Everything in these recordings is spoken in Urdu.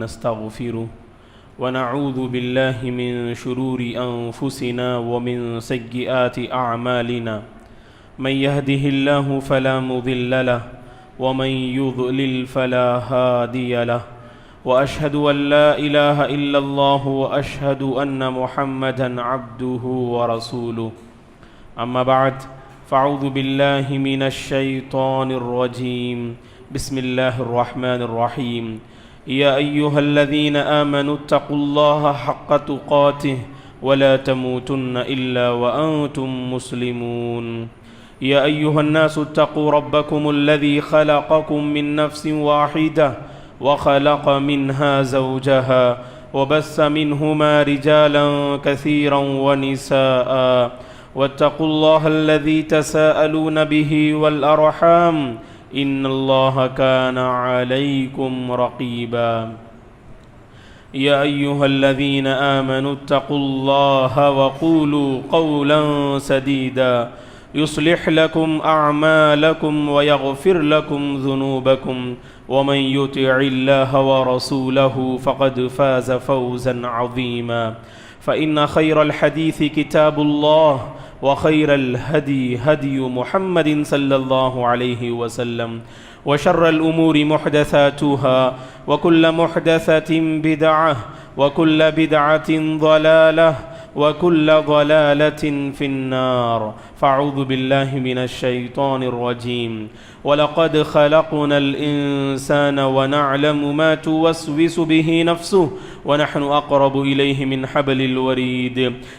ونستغفره ونعوذ بالله من شرور أنفسنا ومن سيئات أعمالنا من يهده الله فلا مضل له ومن يضلل فلا هادي له وأشهد أن لا إله إلا الله وأشهد أن محمدًا عبده ورسوله أما بعد فأعوذ بالله من الشيطان الرجيم بسم الله الرحمن الرحيم يا أيها الذين آمنوا اتقوا الله حق تقاته ولا تموتن إلا وأنتم مسلمون يا أيها الناس اتقوا ربكم الذي خلقكم من نفس واحدة وخلق منها زوجها وبث منهما رجالا كثيرا ونساء واتقوا الله الذي تساءلون به والأرحام إن الله كان عليكم رقيبا يا أيها الذين آمنوا اتقوا الله وقولوا قولا سديدا يصلح لكم أعمالكم ويغفر لكم ذنوبكم ومن يطع الله ورسوله فقد فاز فوزا عظيما فإن خير الحديث كتاب الله وخير الهدي هدي محمد صلى الله عليه وسلم وشر الأمور محدثاتها وكل محدثة بدعة وكل بدعة ضلالة وكل ضلالة في النار فأعوذ بالله من الشيطان الرجيم ولقد خلقنا الإنسان ونعلم ما توسوس به نفسه ونحن أقرب إليه من حبل الوريد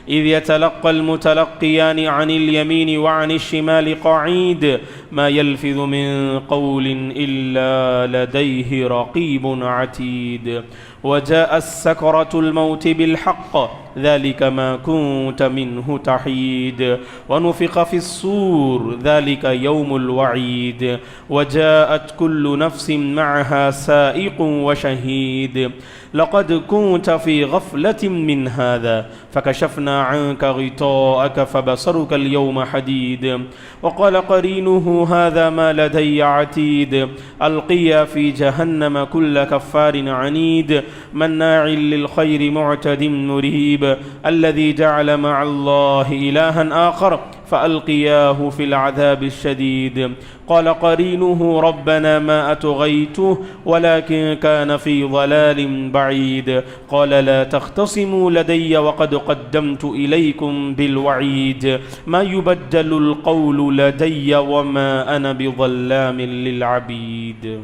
إذ يتلقى المتلقيان عن اليمين وعن الشمال قعيد ما يلفظ من قول إلا لديه رقيب عتيد وجاء السكرة الموت بالحق ذلك ما كنت منه تحيد ونفخ في الصور ذلك يوم الوعيد وجاءت كل نفس معها سائق وشهيد لقد كنت في غفلة من هذا فكشفنا عنك غطاءك فبصرك اليوم حديد وقال قرينه هذا ما لدي عتيد ألقيا في جهنم كل كفار عنيد مناع للخير معتد مريب الذي جعل مع الله إلها آخر فألقياه في العذاب الشديد قال قرينه ربنا ما أطغيته ولكن كان في ضلال بعيد قال لا تختصموا لدي وقد قدمت إليكم بالوعيد ما يبدل القول لدي وما أنا بظلام للعبيد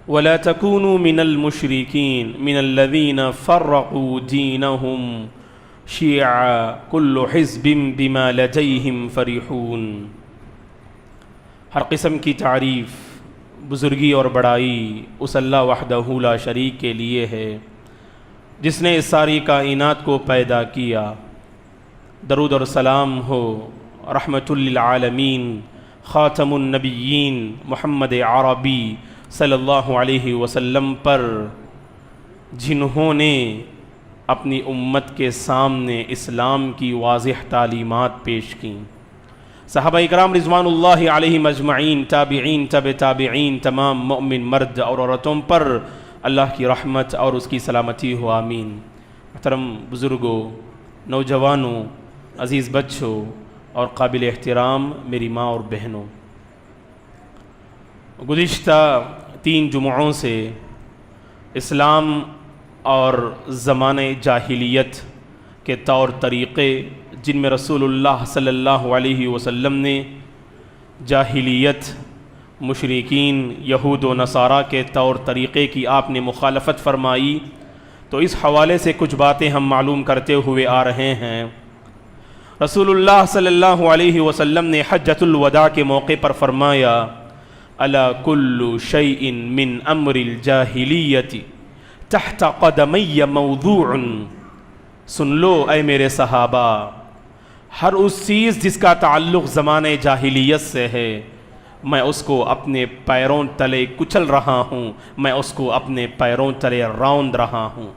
ولا تكونوا من المشركين من الذين فرقوا دينهم شیعہ کل حزب بما لدیہم فرحون۔ ہر قسم کی تعریف بزرگی اور بڑائی اس اللہ وحدہ لا شریک کے لیے ہے جس نے اس ساری کائنات کو پیدا کیا۔ درود اور سلام ہو رحمت للعالمین خاتم النبیین محمد عربی صلی اللہ علیہ وسلم پر، جنہوں نے اپنی امت کے سامنے اسلام کی واضح تعلیمات پیش کیں۔ صحابہ اکرام رضوان اللہ علیہم اجمعین، تابعین، تابعین، تمام مؤمن مرد اور عورتوں پر اللہ کی رحمت اور اس کی سلامتی ہو، آمین۔ محترم بزرگوں، نوجوانوں، عزیز بچوں اور قابل احترام میری ماں اور بہنوں، گزشتہ 3 جمعوں سے اسلام اور زمانہ جاہلیت کے طور طریقے جن میں رسول اللہ صلی اللہ علیہ وسلم نے جاہلیت، مشرکین، یہود و نصارہ کے طور طریقے کی آپ نے مخالفت فرمائی، تو اس حوالے سے کچھ باتیں ہم معلوم کرتے ہوئے آ رہے ہیں۔ رسول اللہ صلی اللہ علیہ وسلم نے حجۃ الوداع کے موقع پر فرمایا الا کل شیء من امر الجاہلیت تحت قدمی موضوع، سن لو اے میرے صحابہ، ہر اس چیز جس کا تعلق زمانہ جاہلیت سے ہے میں اس کو اپنے پیروں تلے کچل رہا ہوں، میں اس کو اپنے پیروں تلے روند رہا ہوں۔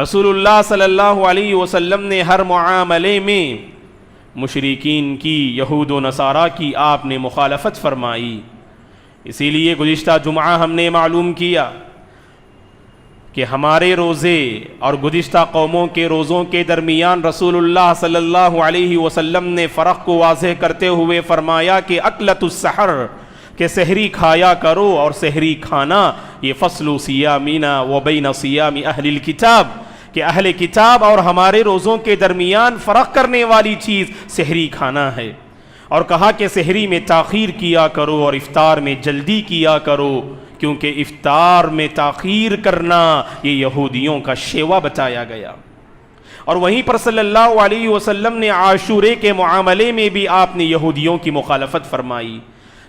رسول اللہ صلی اللہ علیہ وسلم نے ہر معاملے میں مشرکین کی، یہود و نصارہ کی آپ نے مخالفت فرمائی۔ اسی لیے گزشتہ جمعہ ہم نے معلوم کیا کہ ہمارے روزے اور گزشتہ قوموں کے روزوں کے درمیان رسول اللہ صلی اللہ علیہ وسلم نے فرق کو واضح کرتے ہوئے فرمایا کہ اکلۃ السحر، کہ سحری کھایا کرو، اور سحری کھانا یہ فصل صیامنا و بین صیام اہل الکتاب، کہ اہل کتاب اور ہمارے روزوں کے درمیان فرق کرنے والی چیز سحری کھانا ہے، اور کہا کہ سحری میں تاخیر کیا کرو اور افطار میں جلدی کیا کرو، کیونکہ افطار میں تاخیر کرنا یہ یہودیوں کا شیوا بتایا گیا۔ اور وہیں پر صلی اللہ علیہ وسلم نے عاشورے کے معاملے میں بھی آپ نے یہودیوں کی مخالفت فرمائی۔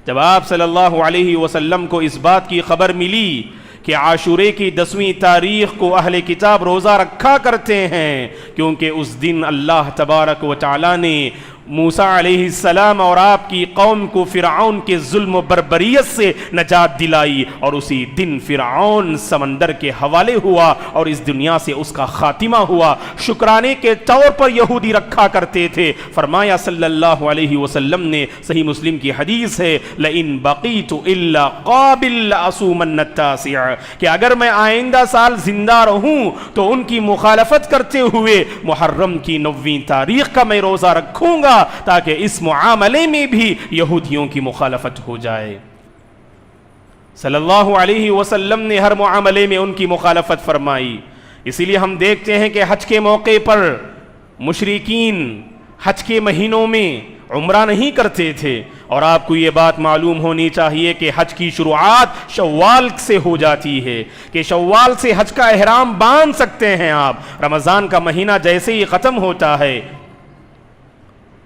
جب آپ صلی اللہ علیہ وسلم کو اس بات کی خبر ملی کہ عاشورے کی 10ویں تاریخ کو اہل کتاب روزہ رکھا کرتے ہیں، کیونکہ اس دن اللہ تبارک و تعالی نے موسیٰ علیہ السلام اور آپ کی قوم کو فرعون کے ظلم و بربریت سے نجات دلائی، اور اسی دن فرعون سمندر کے حوالے ہوا اور اس دنیا سے اس کا خاتمہ ہوا، شکرانے کے طور پر یہودی رکھا کرتے تھے۔ فرمایا صلی اللہ علیہ وسلم نے، صحیح مسلم کی حدیث ہے، لئن بقیت الا قابل لأصومن التاسع، کہ اگر میں آئندہ سال زندہ رہوں تو ان کی مخالفت کرتے ہوئے محرم کی 9ویں تاریخ کا میں روزہ رکھوں گا، تاکہ اس معاملے میں بھی یہودیوں کی مخالفت ہو جائے۔ صلی اللہ علیہ وسلم نے ہر معاملے میں ان کی مخالفت فرمائی۔ اسی لیے ہم دیکھتے ہیں کہ حج کے موقع پر مشرکین حج کے مہینوں میں عمرہ نہیں کرتے تھے، اور آپ کو یہ بات معلوم ہونی چاہیے کہ حج کی شروعات شوال سے ہو جاتی ہے، کہ شوال سے حج کا احرام باندھ سکتے ہیں آپ۔ رمضان کا مہینہ جیسے ہی ختم ہوتا ہے،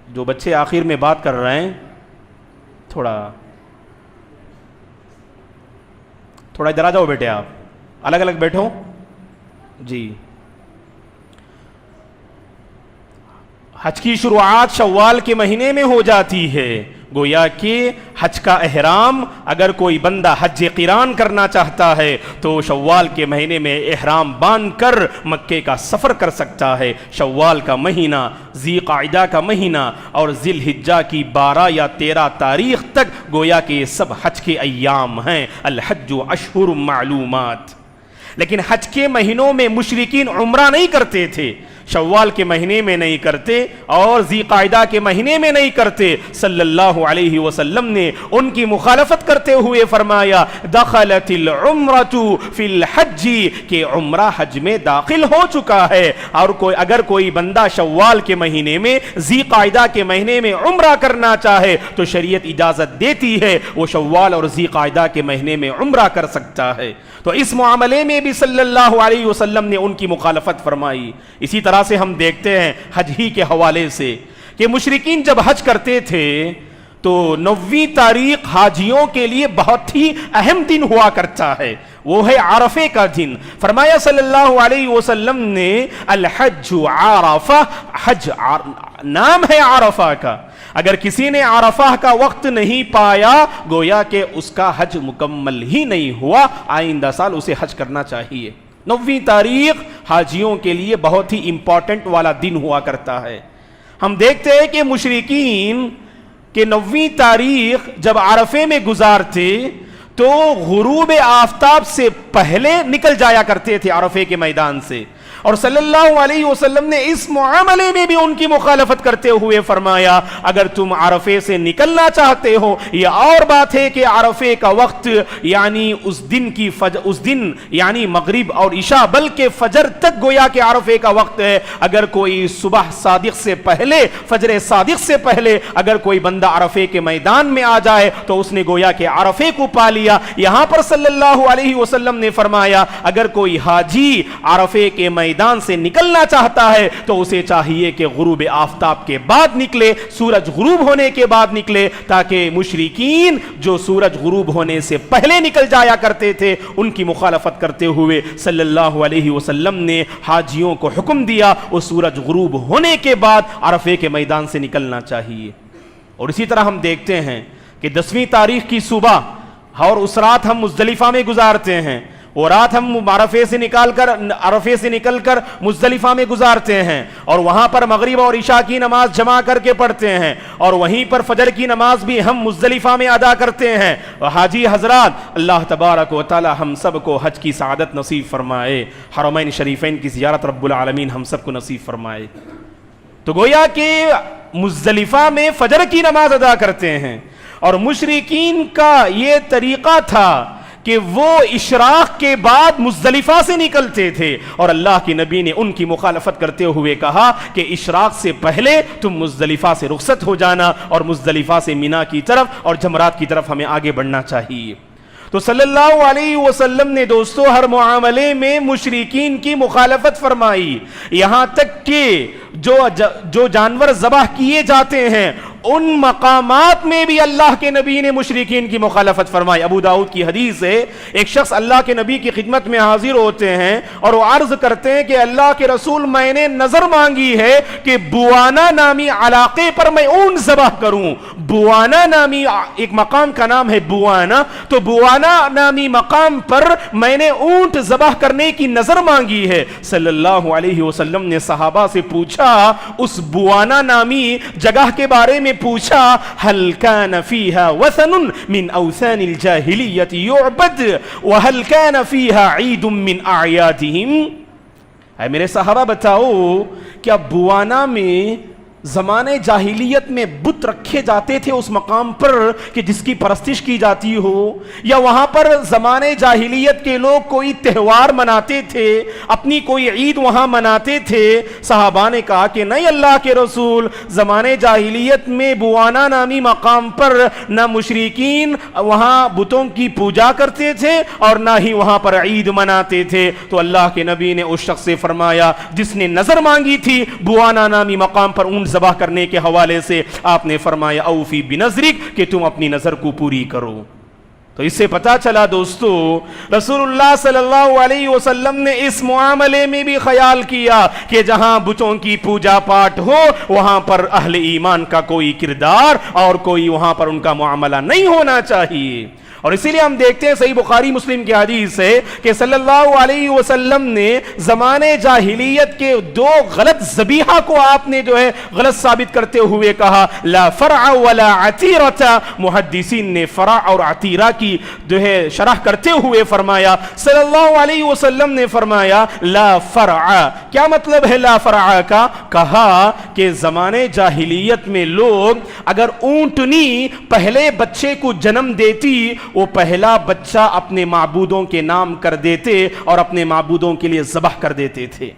جو بچے آخر میں بات کر رہے ہیں تھوڑا ادھر آ جاؤ بیٹے، آپ الگ الگ بیٹھو جی۔ حج کی شروعات شوال کے مہینے میں ہو جاتی ہے، گویا کہ حج کا احرام اگر کوئی بندہ حج قران کرنا چاہتا ہے تو شوال کے مہینے میں احرام باندھ کر مکے کا سفر کر سکتا ہے۔ شوال کا مہینہ، ذی قعدہ کا مہینہ اور ذی الحجہ کی 12 یا 13 تاریخ تک گویا کہ یہ سب حج کے ایام ہیں۔ الحج اشہر معلومات۔ لیکن حج کے مہینوں میں مشرکین عمرہ نہیں کرتے تھے، شوال کے مہینے میں نہیں کرتے اور ذی قعدہ کے مہینے میں نہیں کرتے۔ صلی اللہ علیہ وسلم نے ان کی مخالفت کرتے ہوئے فرمایا دخلت العمرۃ فی الحج، کہ عمرہ حج میں داخل ہو چکا ہے، اور اگر کوئی بندہ شوال کے مہینے میں ذی قعدہ کے مہینے میں عمرہ کرنا چاہے تو شریعت اجازت دیتی ہے، وہ شوال اور ذی قعدہ کے مہینے میں عمرہ کر سکتا ہے۔ تو اس معاملے میں بھی صلی اللہ علیہ وسلم نے ان کی مخالفت فرمائی۔ اسی طرح سے ہم دیکھتے ہیں حج ہی کے حوالے سے کہ مشرکین جب حج کرتے تھے تو 9ویں تاریخ حاجیوں کے لیے بہت ہی اہم دن ہوا کرتا ہے، وہ ہے عرفے کا دن۔ فرمایا صلی اللہ علیہ وسلم نے الحج عرفہ، حج نام ہے عرفہ کا، اگر کسی نے عرفہ کا وقت نہیں پایا گویا کہ اس کا حج مکمل ہی نہیں ہوا، آئندہ سال اسے حج کرنا چاہیے۔ 9ویں تاریخ حاجیوں کے لیے بہت ہی امپورٹنٹ والا دن ہوا کرتا ہے۔ ہم دیکھتے ہیں کہ مشرکین کہ 9ویں تاریخ جب عرفے میں گزارتے تو غروب آفتاب سے پہلے نکل جایا کرتے تھے عرفے کے میدان سے، اور صلی اللہ علیہ وسلم نے اس معاملے میں بھی ان کی مخالفت کرتے ہوئے فرمایا اگر تم عرفے سے نکلنا چاہتے ہو، یہ اور بات ہے کہ عرفے کا وقت یعنی اس دن یعنی مغرب اور عشاء بلکہ فجر تک گویا کہ عرفے کا وقت ہے۔ اگر کوئی صبح صادق سے پہلے، فجر صادق سے پہلے اگر کوئی بندہ عرفے کے میدان میں آ جائے تو اس نے گویا کہ عرفے کو پا لیا۔ یہاں پر صلی اللہ علیہ وسلم نے فرمایا اگر کوئی حاجی عرفے کے میدان سے نکلنا چاہتا ہے تو اسے چاہیے کہ غروب آفتاب کے بعد نکلے، سورج غروب ہونے کے بعد نکلے، تاکہ مشرکین جو سورج غروب ہونے سے پہلے نکل جایا کرتے تھے ان کی مخالفت کرتے ہوئے صلی اللہ علیہ وسلم نے حاجیوں کو حکم دیا وہ سورج غروب ہونے کے بعد عرفے کے میدان سے نکلنا چاہیے۔ اور اسی طرح ہم دیکھتے ہیں کہ 10ویں تاریخ کی صبح اور اس رات ہم مزدلفہ میں گزارتے ہیں، وہ رات ہم عرفے سے نکل کر مزدلفہ میں گزارتے ہیں اور وہاں پر مغرب اور عشاء کی نماز جمع کر کے پڑھتے ہیں اور وہیں پر فجر کی نماز بھی ہم مزدلفہ میں ادا کرتے ہیں. حاجی حضرات اللہ تبارک و تعالی ہم سب کو حج کی سعادت نصیب فرمائے, حرمین شریفین کی زیارت رب العالمین ہم سب کو نصیب فرمائے. تو گویا کہ مزدلفہ میں فجر کی نماز ادا کرتے ہیں اور مشرکین کا یہ طریقہ تھا کہ وہ اشراق کے بعد مزدلفہ سے نکلتے تھے اور اللہ کے نبی نے ان کی مخالفت کرتے ہوئے کہا کہ اشراق سے پہلے تم مزدلفہ سے رخصت ہو جانا اور مزدلفہ سے مینا کی طرف اور جمرات کی طرف ہمیں آگے بڑھنا چاہیے. تو صلی اللہ علیہ وسلم نے دوستو ہر معاملے میں مشرکین کی مخالفت فرمائی, یہاں تک کہ جو جانور ذبح کیے جاتے ہیں ان مقامات میں بھی اللہ کے نبی نے مشرکین کی مخالفت فرمائی. ابو داؤد کی حدیث ہے, ایک شخص اللہ کے نبی کی خدمت میں حاضر ہوتے ہیں اور وہ عرض کرتے ہیں کہ اللہ کے رسول میں نے نظر مانگی ہے کہ بوانا نامی علاقے پر میں اونٹ ذبح کروں. بوانا نامی ایک مقام کا نام ہے بوانا, تو بوانا نامی مقام پر میں نے اونٹ ذبح کرنے کی نظر مانگی ہے. صلی اللہ علیہ وسلم نے صحابہ سے پوچھا, اس بوانا نامی جگہ کے بارے میں پوچھا, هل كان فيها وثن من اوثان الجاهلية يعبد وهل كان فيها عيد من اعيادهم. اے میرے صحابہ بتاؤ کیا بوانا میں زمانے جاہلیت میں بت رکھے جاتے تھے اس مقام پر کہ جس کی پرستش کی جاتی ہو, یا وہاں پر زمانے جاہلیت کے لوگ کوئی تہوار مناتے تھے, اپنی کوئی عید وہاں مناتے تھے؟ صحابہ نے کہا کہ نہیں اللہ کے رسول, زمانے جاہلیت میں بوانا نامی مقام پر نہ مشرکین وہاں بتوں کی پوجا کرتے تھے اور نہ ہی وہاں پر عید مناتے تھے. تو اللہ کے نبی نے اس شخص سے فرمایا جس نے نظر مانگی تھی بوانا نامی مقام پر اون ذبح کرنے کے حوالے سے, آپ نے فرمایا اوفی بنظرک, کہ تم اپنی نظر کو پوری کرو. تو اس سے پتا چلا دوستو رسول اللہ صلی اللہ علیہ وسلم نے اس معاملے میں بھی خیال کیا کہ جہاں بتوں کی پوجا پاٹ ہو وہاں پر اہل ایمان کا کوئی کردار اور کوئی وہاں پر ان کا معاملہ نہیں ہونا چاہیے. اور اسی لیے ہم دیکھتے ہیں صحیح بخاری مسلم کی حدیث ہے کہ صلی اللہ علیہ وسلم نے زمانے جاہلیت کے دو غلط ذبیحہ کو آپ نے جو ہے غلط ثابت کرتے ہوئے کہا, لا فرع ولا عتیرۃ. محدثین نے فرع اور عتیرہ کی جو ہے شرح کرتے ہوئے فرمایا, صلی اللہ علیہ وسلم نے فرمایا لا فرع. کیا مطلب ہے لا فرع کا؟ کہا کہ زمانے جاہلیت میں لوگ اگر اونٹنی پہلے بچے کو جنم دیتی وہ پہلا بچہ اپنے معبودوں کے نام کر دیتے اور اپنے معبودوں کے لیے ذبح کر دیتے تھے.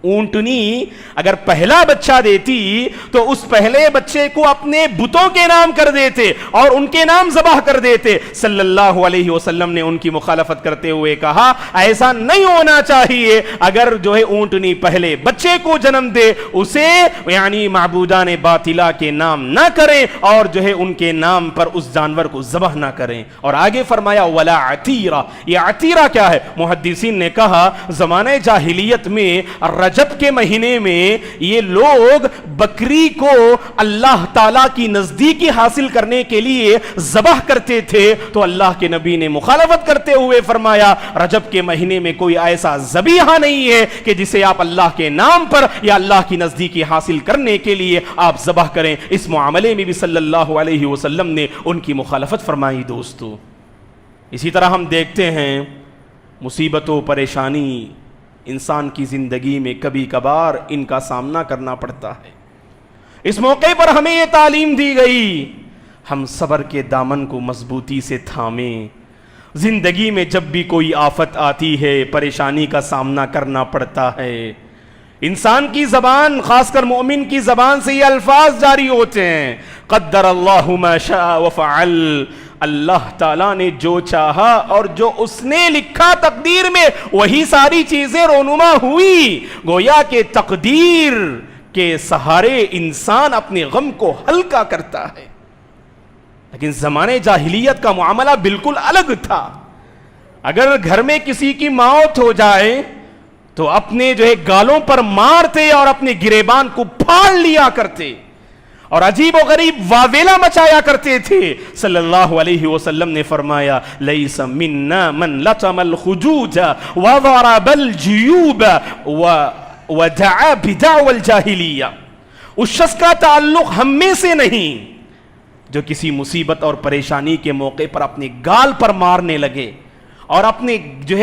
اونٹنی اگر پہلا بچہ دیتی تو اس پہلے بچے کو اپنے بتوں کے نام کر دیتے اور ان کے نام ذبح کر دیتے. صلی اللہ علیہ وسلم نے ان کی مخالفت کرتے ہوئے کہا ایسا نہیں ہونا چاہیے. اگر جو ہے اونٹنی پہلے بچے کو جنم دے اسے یعنی معبودان باطلہ کے نام نہ کریں اور جو ہے ان کے نام پر اس جانور کو ذبح نہ کریں. اور آگے فرمایا ولا عتیرہ. یہ عتیرہ کیا ہے؟ محدثین نے کہا زمانے جاہلیت میں رجب کے مہینے میں یہ لوگ بکری کو اللہ تعالیٰ کی نزدیکی حاصل کرنے کے لیے ذبح کرتے تھے. تو اللہ کے نبی نے مخالفت کرتے ہوئے فرمایا رجب کے مہینے میں کوئی ایسا ذبیحہ نہیں ہے کہ جسے آپ اللہ کے نام پر یا اللہ کی نزدیکی حاصل کرنے کے لیے آپ ذبح کریں. اس معاملے میں بھی صلی اللہ علیہ وسلم نے ان کی مخالفت فرمائی. دوستو اسی طرح ہم دیکھتے ہیں مصیبت و پریشانی انسان کی زندگی میں کبھی کبھار ان کا سامنا کرنا پڑتا ہے. اس موقع پر ہمیں یہ تعلیم دی گئی ہم صبر کے دامن کو مضبوطی سے تھامیں. زندگی میں جب بھی کوئی آفت آتی ہے پریشانی کا سامنا کرنا پڑتا ہے. انسان کی زبان خاص کر مومن کی زبان سے یہ الفاظ جاری ہوتے ہیں قدر اللہ ما شاء وفعل. اللہ تعالیٰ نے جو چاہا اور جو اس نے لکھا تقدیر میں وہی ساری چیزیں رونما ہوئی. گویا کہ تقدیر کے سہارے انسان اپنے غم کو ہلکا کرتا ہے. لیکن زمانے جاہلیت کا معاملہ بالکل الگ تھا. اگر گھر میں کسی کی موت ہو جائے تو اپنے جو ہے گالوں پر مارتے اور اپنے گریبان کو پھاڑ لیا کرتے اور عجیب و غریب واویلا مچایا کرتے تھے. صلی اللہ علیہ وسلم نے فرمایا لیس منا من لطم الخجوج وضرب الجیوب ودعا بدعوى الجاہلیہ. اس شخص کا تعلق ہم میں سے نہیں جو کسی مصیبت اور پریشانی کے موقع پر اپنے گال پر مارنے لگے اور اپنے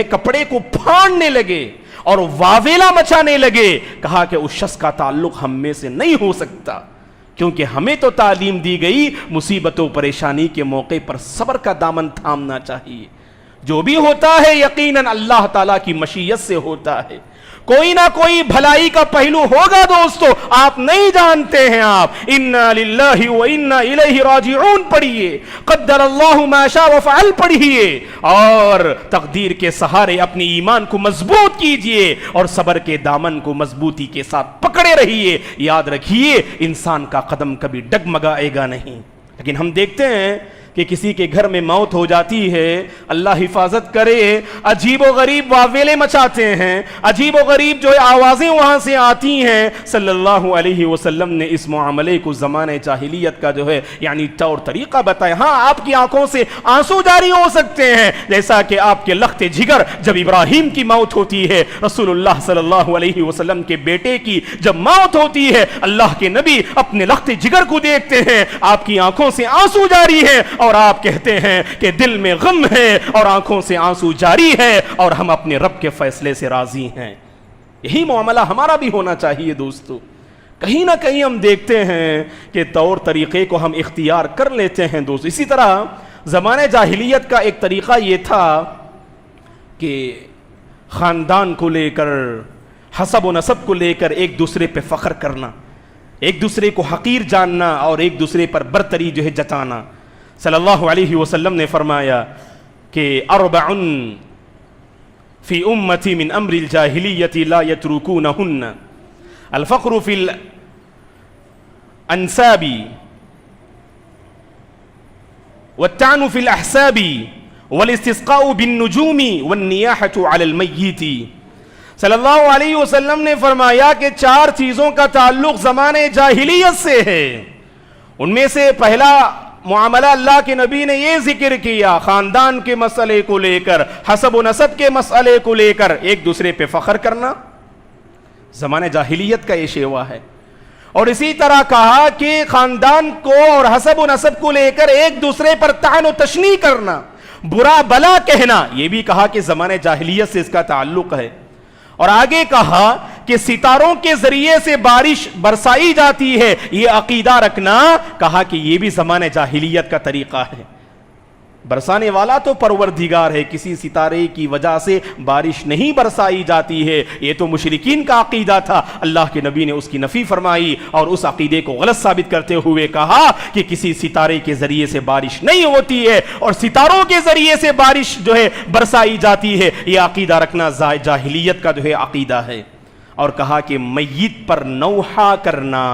کپڑے کو پھاڑنے لگے اور واویلا مچانے لگے. کہا کہ اس شخص کا تعلق ہم میں سے نہیں ہو سکتا، کیونکہ ہمیں تو تعلیم دی گئی مصیبت و پریشانی کے موقع پر صبر کا دامن تھامنا چاہیے. جو بھی ہوتا ہے یقیناً اللہ تعالیٰ کی مشیت سے ہوتا ہے. کوئی نہ کوئی بھلائی کا پہلو ہوگا دوستو، آپ نہیں جانتے ہیں. آپ انا للہ و انا الیہ راجعون پڑھیے، قدر اللہ ما شاء وفعل پڑھیے، اور تقدیر کے سہارے اپنی ایمان کو مضبوط کیجئے اور صبر کے دامن کو مضبوطی کے ساتھ پکڑے رہیے. یاد رکھیے انسان کا قدم کبھی ڈگمگائے گا نہیں. لیکن ہم دیکھتے ہیں کہ کسی کے گھر میں موت ہو جاتی ہے، اللہ حفاظت کرے، عجیب و غریب واویلے مچاتے ہیں، عجیب و غریب آوازیں وہاں سے آتی ہیں. صلی اللہ علیہ وسلم نے اس معاملے کو زمانے جاہلیت کا یعنی طور طریقہ بتایا. ہاں آپ کی آنکھوں سے آنسو جاری ہو سکتے ہیں، جیسا کہ آپ کے لخت جگر جب ابراہیم کی موت ہوتی ہے، رسول اللہ صلی اللہ علیہ وسلم کے بیٹے کی جب موت ہوتی ہے، اللہ کے نبی اپنے لخت جگر کو دیکھتے ہیں، آپ کی آنکھوں سے آنسو جاری ہے اور آپ کہتے ہیں کہ دل میں غم ہے اور آنکھوں سے آنسو جاری ہے اور ہم اپنے رب کے فیصلے سے راضی ہیں. یہی معاملہ ہمارا بھی ہونا چاہیے دوستو. کہیں نہ کہیں ہم دیکھتے ہیں کہ طور طریقے کو ہم اختیار کر لیتے ہیں دوست. اسی طرح زمانے جاہلیت کا ایک طریقہ یہ تھا کہ خاندان کو لے کر، حسب و نسب کو لے کر ایک دوسرے پہ فخر کرنا، ایک دوسرے کو حقیر جاننا اور ایک دوسرے پر برتری جتانا. صلی اللہ علیہ وسلم نے فرمایا کہ اربع فی امتی من امر الجاہلیت لا یترکونہن الفقر فی الانساب والطعن فی الاحساب والاستسقاء بالنجوم والنیاحة علی المیت. صلی اللہ علیہ وسلم نے فرمایا کہ 4 چیزوں کا تعلق زمانے جاہلیت سے ہے. ان میں سے پہلا معاملہ اللہ کے نبی نے یہ ذکر کیا، خاندان کے مسئلے کو لے کر، حسب و نسب کے مسئلے کو لے کر ایک دوسرے پہ فخر کرنا زمانے جاہلیت کا یہ شیوا ہے. اور اسی طرح کہا کہ خاندان کو اور حسب و نسب کو لے کر ایک دوسرے پر طعن و تشنیع کرنا، برا بلا کہنا، یہ بھی کہا کہ زمانے جاہلیت سے اس کا تعلق ہے. اور آگے کہا کہ ستاروں کے ذریعے سے بارش برسائی جاتی ہے، یہ عقیدہ رکھنا، کہا کہ یہ بھی زمانے جاہلیت کا طریقہ ہے. برسانے والا تو پروردگار ہے، کسی ستارے کی وجہ سے بارش نہیں برسائی جاتی ہے. یہ تو مشرکین کا عقیدہ تھا، اللہ کے نبی نے اس کی نفی فرمائی اور اس عقیدے کو غلط ثابت کرتے ہوئے کہا کہ کسی ستارے کے ذریعے سے بارش نہیں ہوتی ہے اور ستاروں کے ذریعے سے بارش برسائی جاتی ہے. یہ عقیدہ رکھنا جاہلیت کا عقیدہ ہے. اور کہا کہ میت پر نوحہ کرنا،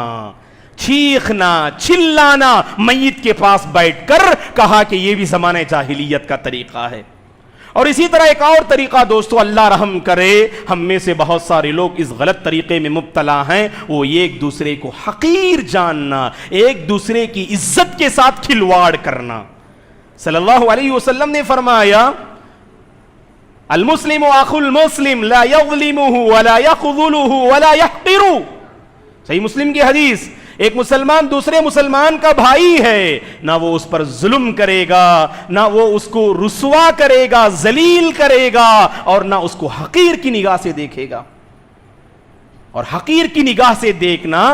چیخنا، چلانا میت کے پاس بیٹھ کر، کہا کہ یہ بھی زمانے جاہلیت کا طریقہ ہے. اور اسی طرح ایک اور طریقہ دوستو، اللہ رحم کرے ہم میں سے بہت سارے لوگ اس غلط طریقے میں مبتلا ہیں، وہ ایک دوسرے کو حقیر جاننا، ایک دوسرے کی عزت کے ساتھ کھلواڑ کرنا. صلی اللہ علیہ وسلم نے فرمایا المسلم اخو المسلم لا یظلمہ ولا یخذلہ ولا یحقرہ. صحیح مسلم کی حدیث، ایک مسلمان دوسرے مسلمان کا بھائی ہے، نہ وہ اس پر ظلم کرے گا، نہ وہ اس کو رسوا کرے گا، ذلیل کرے گا، اور نہ اس کو حقیر کی نگاہ سے دیکھے گا. اور حقیر کی نگاہ سے دیکھنا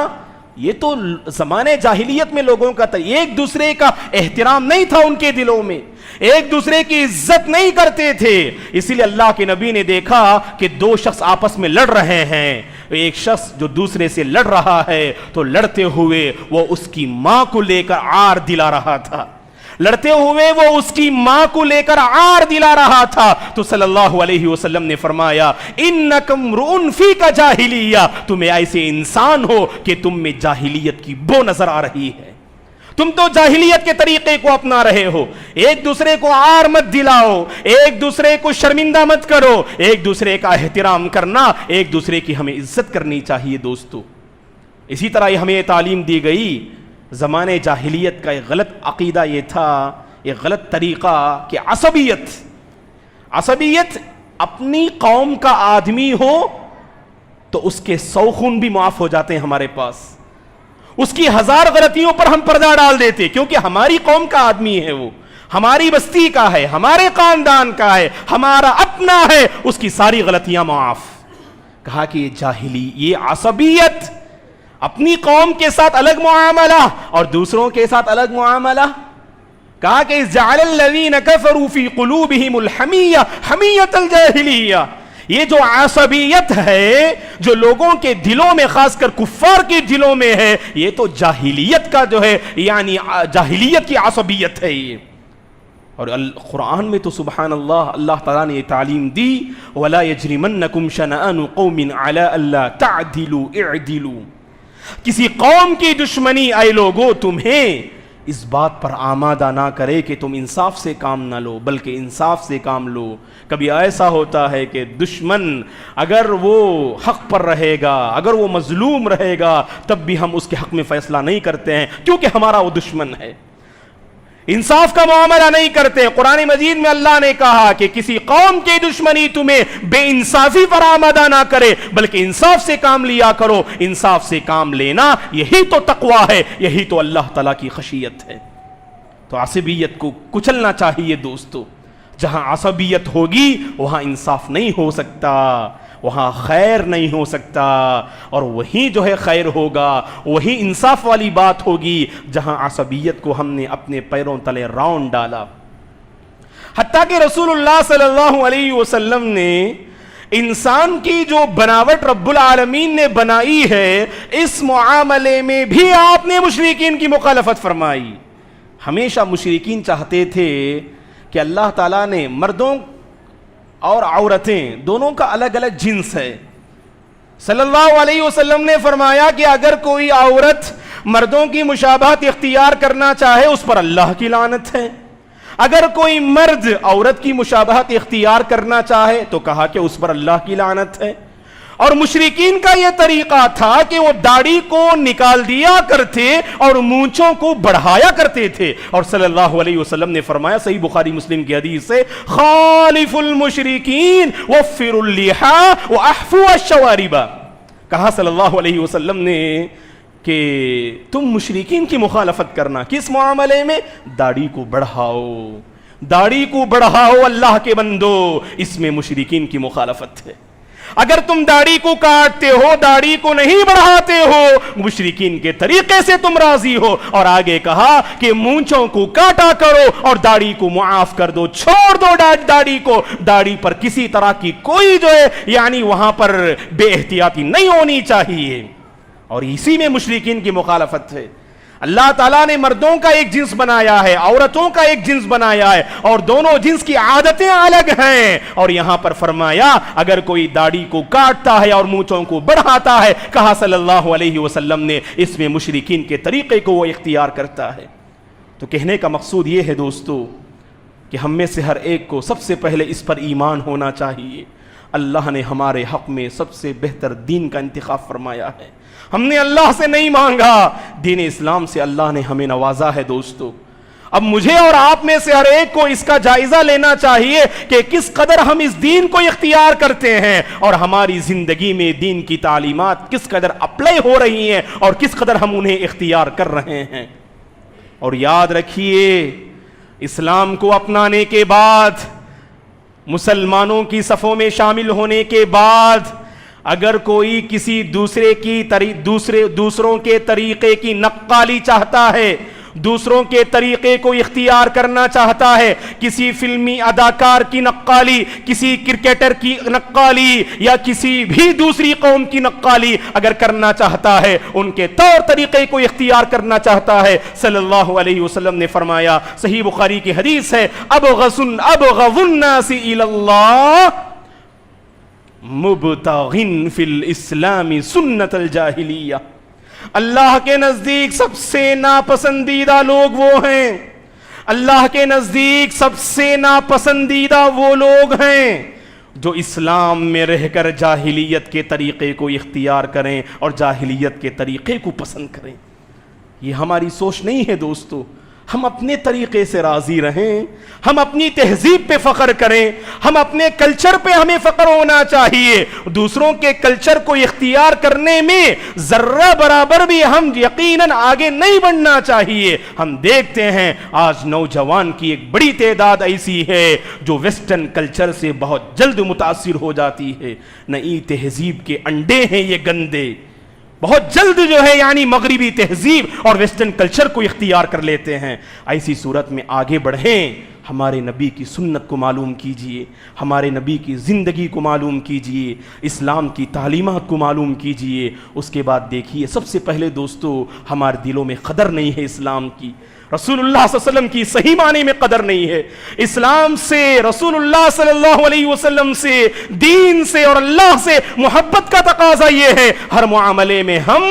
یہ تو زمانے جاہلیت میں لوگوں کا ایک دوسرے کا احترام نہیں تھا، ان کے دلوں میں ایک دوسرے کی عزت نہیں کرتے تھے. اسی لیے اللہ کے نبی نے دیکھا کہ 2 شخص آپس میں لڑ رہے ہیں، ایک شخص جو دوسرے سے لڑ رہا ہے تو لڑتے ہوئے وہ اس کی ماں کو لے کر عار دلا رہا تھا، لڑتے ہوئے وہ اس کی ماں کو لے کر عار دلا رہا تھا. تو صلی اللہ علیہ وسلم نے فرمایا انکم امرؤ فیک جاہلیہ، تم ایسے انسان ہو کہ تم میں جاہلیت کی بو نظر آ رہی ہے، تم تو جاہلیت کے طریقے کو اپنا رہے ہو. ایک دوسرے کو عار مت دلاؤ، ایک دوسرے کو شرمندہ مت کرو، ایک دوسرے کا احترام کرنا، ایک دوسرے کی ہمیں عزت کرنی چاہیے دوستو. اسی طرح ہمیں تعلیم دی گئی زمانے جاہلیت کا ایک غلط عقیدہ یہ تھا، ایک غلط طریقہ کہ عصبیت اپنی قوم کا آدمی ہو تو اس کے 100 خون بھی معاف ہو جاتے ہیں ہمارے پاس، اس کی 1000 غلطیوں پر ہم پردہ ڈال دیتے کیونکہ ہماری قوم کا آدمی ہے، وہ ہماری بستی کا ہے، ہمارے خاندان کا ہے، ہمارا اپنا ہے، اس کی ساری غلطیاں معاف۔ کہا کہ یہ عصبیت، اپنی قوم کے ساتھ الگ معاملہ اور دوسروں کے ساتھ الگ معاملہ۔ کہا کہ جعل الذین کفروا فی قلوبہم الحمیہ حمیۃ الجاہلیہ، یہ جو عصبیت ہے جو لوگوں کے دلوں میں، خاص کر کفار کے دلوں میں ہے، یہ تو جاہلیت کا جو ہے، یعنی جاہلیت کی عصبیت ہے یہ۔ اور قرآن میں تو سبحان اللہ، اللہ تعالیٰ نے یہ تعلیم دی، وَلَا يَجْرِمَنَّكُمْ شَنَآنُ قَوْمٍ عَلَىٰ أَلَّا تَعْدِلُوا اعْدِلُوا۔ کسی قوم کی دشمنی اے لوگو تمہیں اس بات پر آمادہ نہ کرے کہ تم انصاف سے کام نہ لو، بلکہ انصاف سے کام لو۔ کبھی ایسا ہوتا ہے کہ دشمن اگر وہ حق پر رہے گا، اگر وہ مظلوم رہے گا، تب بھی ہم اس کے حق میں فیصلہ نہیں کرتے ہیں کیونکہ ہمارا وہ دشمن ہے، انصاف کا معاملہ نہیں کرتے۔ قرآن مجید میں اللہ نے کہا کہ کسی قوم کی دشمنی تمہیں بے انصافی پر آمادہ نہ کرے، بلکہ انصاف سے کام لیا کرو۔ انصاف سے کام لینا یہی تو تقویٰ ہے، یہی تو اللہ تعالیٰ کی خشیت ہے۔ تو عصبیت کو کچلنا چاہیے دوستو۔ جہاں عصبیت ہوگی وہاں انصاف نہیں ہو سکتا، وہاں خیر نہیں ہو سکتا، اور وہی جو ہے خیر ہوگا، وہی انصاف والی بات ہوگی جہاں عصبیت کو ہم نے اپنے پیروں تلے راؤنڈ ڈالا۔ حتیٰ کہ رسول اللہ صلی اللہ علیہ وسلم نے انسان کی جو بناوٹ رب العالمین نے بنائی ہے، اس معاملے میں بھی آپ نے مشرکین کی مخالفت فرمائی۔ ہمیشہ مشرکین چاہتے تھے کہ اللہ تعالیٰ نے مردوں اور عورتیں دونوں کا الگ الگ جنس ہے۔ صلی اللہ علیہ وسلم نے فرمایا کہ اگر کوئی عورت مردوں کی مشابہت اختیار کرنا چاہے اس پر اللہ کی لعنت ہے، اگر کوئی مرد عورت کی مشابہت اختیار کرنا چاہے تو کہا کہ اس پر اللہ کی لعنت ہے۔ اور مشرکین کا یہ طریقہ تھا کہ وہ داڑھی کو نکال دیا کرتے اور مونچھوں کو بڑھایا کرتے تھے، اور صلی اللہ علیہ وسلم نے فرمایا، صحیح بخاری مسلم کی حدیث سے، خالف المشرکین وفروا اللحى واحفوا الشوارب۔ کہا صلی اللہ علیہ وسلم نے کہ تم مشرکین کی مخالفت کرنا، کس معاملے میں؟ داڑھی کو بڑھاؤ، داڑھی کو بڑھاؤ اللہ کے بندو، اس میں مشرکین کی مخالفت ہے۔ اگر تم داڑھی کو کاٹتے ہو، داڑھی کو نہیں بڑھاتے ہو، مشرکین کے طریقے سے تم راضی ہو۔ اور آگے کہا کہ مونچھوں کو کاٹا کرو اور داڑھی کو معاف کر دو، چھوڑ دو داڑھی کو، داڑھی پر کسی طرح کی کوئی جو ہے یعنی وہاں پر بے احتیاطی نہیں ہونی چاہیے۔ اور اسی میں مشرکین کی مخالفت ہے۔ اللہ تعالیٰ نے مردوں کا ایک جنس بنایا ہے، عورتوں کا ایک جنس بنایا ہے، اور دونوں جنس کی عادتیں الگ ہیں۔ اور یہاں پر فرمایا اگر کوئی داڑھی کو کاٹتا ہے اور مونچھوں کو بڑھاتا ہے، کہا صلی اللہ علیہ وسلم نے، اس میں مشرکین کے طریقے کو وہ اختیار کرتا ہے۔ تو کہنے کا مقصود یہ ہے دوستو کہ ہم میں سے ہر ایک کو سب سے پہلے اس پر ایمان ہونا چاہیے، اللہ نے ہمارے حق میں سب سے بہتر دین کا انتخاب فرمایا ہے۔ ہم نے اللہ سے نہیں مانگا، دین اسلام سے اللہ نے ہمیں نوازا ہے دوستو۔ اب مجھے اور آپ میں سے ہر ایک کو اس کا جائزہ لینا چاہیے کہ کس قدر ہم اس دین کو اختیار کرتے ہیں اور ہماری زندگی میں دین کی تعلیمات کس قدر اپلائی ہو رہی ہیں اور کس قدر ہم انہیں اختیار کر رہے ہیں۔ اور یاد رکھیے، اسلام کو اپنانے کے بعد، مسلمانوں کی صفوں میں شامل ہونے کے بعد، اگر کوئی کسی دوسروں کے طریقے کی نقالی چاہتا ہے، دوسروں کے طریقے کو اختیار کرنا چاہتا ہے، کسی فلمی اداکار کی نقالی، کسی کرکٹر کی نقالی یا کسی بھی دوسری قوم کی نقالی اگر کرنا چاہتا ہے، ان کے طور طریقے کو اختیار کرنا چاہتا ہے، صلی اللہ علیہ وسلم نے فرمایا، صحیح بخاری کی حدیث ہے، ابغض الناس الی اللہ مبتغن فی الاسلام سنت الجاہلیہ۔ اللہ کے نزدیک سب سے ناپسندیدہ لوگ وہ ہیں، اللہ کے نزدیک سب سے ناپسندیدہ وہ لوگ ہیں جو اسلام میں رہ کر جاہلیت کے طریقے کو اختیار کریں اور جاہلیت کے طریقے کو پسند کریں۔ یہ ہماری سوچ نہیں ہے دوستو. ہم اپنے طریقے سے راضی رہیں, ہم اپنی تہذیب پہ فخر کریں, ہم اپنے کلچر پہ ہمیں فخر ہونا چاہیے. دوسروں کے کلچر کو اختیار کرنے میں ذرہ برابر بھی ہم یقیناً آگے نہیں بڑھنا چاہیے. ہم دیکھتے ہیں آج نوجوان کی ایک بڑی تعداد ایسی ہے جو ویسٹرن کلچر سے بہت جلد متاثر ہو جاتی ہے. نئی تہذیب کے انڈے ہیں یہ گندے, بہت جلد جو ہے یعنی مغربی تہذیب اور ویسٹرن کلچر کو اختیار کر لیتے ہیں. ایسی صورت میں آگے بڑھیں, ہمارے نبی کی سنت کو معلوم کیجئے, ہمارے نبی کی زندگی کو معلوم کیجئے, اسلام کی تعلیمات کو معلوم کیجئے. اس کے بعد دیکھیے, سب سے پہلے دوستو ہمارے دلوں میں قدر نہیں ہے اسلام کی, رسول اللہ صلی اللہ علیہ وسلم کی صحیح معنی میں قدر نہیں ہے. اسلام سے, رسول اللہ صلی اللہ علیہ وسلم سے, دین سے اور اللہ سے محبت کا تقاضا یہ ہے ہر معاملے میں ہم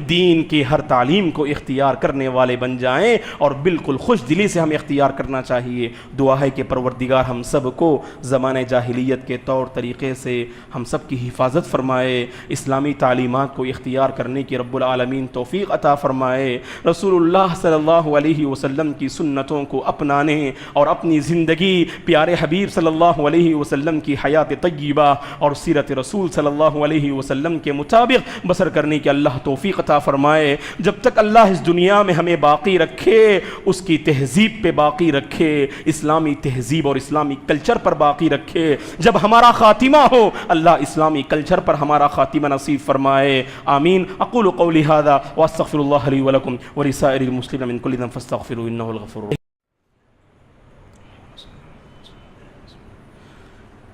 دین کی ہر تعلیم کو اختیار کرنے والے بن جائیں اور بالکل خوش دلی سے ہم اختیار کرنا چاہیے. دعا ہے کہ پروردگار ہم سب کو زمانہ جاہلیت کے طور طریقے سے ہم سب کی حفاظت فرمائے, اسلامی تعلیمات کو اختیار کرنے کی رب العالمین توفیق عطا فرمائے. رسول اللہ صلی اللہ علیہ وسلم کی سنتوں کو اپنانے اور اپنی زندگی پیارے حبیب صلی اللہ علیہ وسلم کی حیات طیبہ اور سیرت رسول صلی اللہ علیہ وسلم کے مطابق بسر کرنے کی اللہ توفیق عطا فرمائے. جب تک اللہ اس دنیا میں ہمیں باقی رکھے, اس کی تہذیب پہ باقی رکھے, اسلامی تہذیب اور اسلامی کلچر پر باقی رکھے. جب ہمارا خاتمہ ہو اللہ اسلامی کلچر پر ہمارا خاتمہ نصیب فرمائے. آمین. اقول قولی ھذا واستغفر اللہ لی ولکم ولسائر المسلمین من کل ذنب فاستغفروه انه الغفور الرحیم.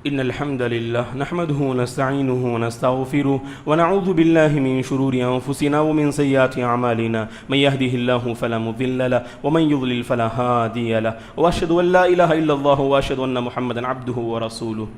إن الحمد لله نحمده ونستعينه ونستغفره ونعوذ بالله من شرور أنفسنا ومن سيئات أعمالنا من يهده الله فلا مضل له ومن يضلل فلا هادي له وأشهد أن لا إله إلا الله وأشهد أن محمدا عبده ورسوله.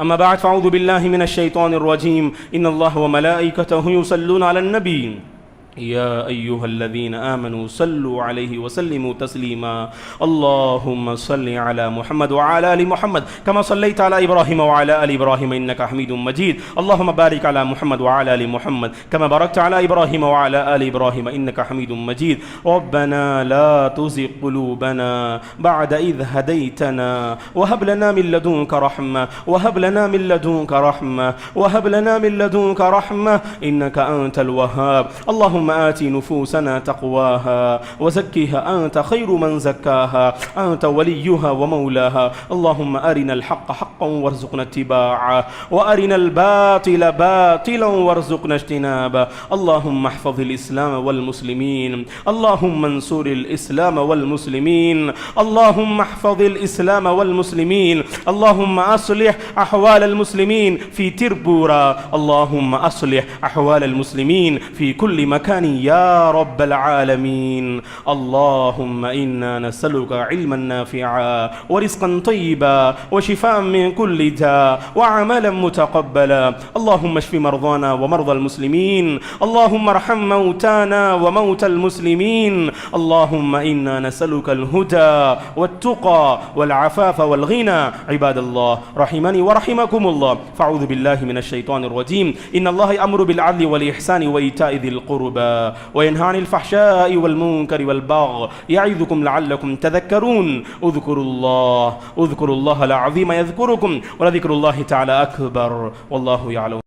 أما بعد فأعوذ بالله من الشيطان الرجيم. إن الله وملائكته يصلون على النبي يا أيها الذين آمنوا صلوا عليه وسلموا تسليما. اللهم صل على محمد وعلى آل محمد كما صليت على إبراهيم وعلى آل إبراهيم إنك حميد مجيد. اللهم بارك على محمد وعلى آل محمد كما باركت على إبراهيم وعلى آل إبراهيم إنك حميد مجيد. ربنا لا تزغ قلوبنا بعد إذ هديتنا وهب لنا من لدنك رحمة وهب لنا من لدنك رحمة وهب لنا من لدنك رحمة إنك أنت الوهاب. اللهم آت نفوسنا تقواها وزكها أنت خير من زكاها أنت وليها ومولاها. اللهم أرنا الحق حقا وارزقنا اتباعه وأرنا الباطل باطلا وارزقنا اجتنابه. اللهم احفظ الإسلام والمسلمين. اللهم انصر الإسلام والمسلمين. اللهم احفظ الإسلام والمسلمين. اللهم أصلح أحوال المسلمين في تربورا. اللهم أصلح أحوال المسلمين في كل مكان يا رب العالمين. اللهم إنا نسألك علما نافعا ورزقا طيبا وشفاء من كل داء وعملا متقبلا. اللهم اشف مرضانا ومرضى المسلمين. اللهم ارحم موتانا وموتى المسلمين. اللهم إنا نسألك الهدى والتقى والعفاف والغنى. عباد الله رحمني ورحمكم الله. فاعوذ بالله من الشيطان الرجيم. إن الله يأمر بالعدل والإحسان وإيتاء ذي القربى وينهى عن الفحشاء والمنكر والبغي يعظكم لعلكم تذكرون. اذكروا الله العظيم يذكركم ولذكر الله تعالى أكبر والله يعلم.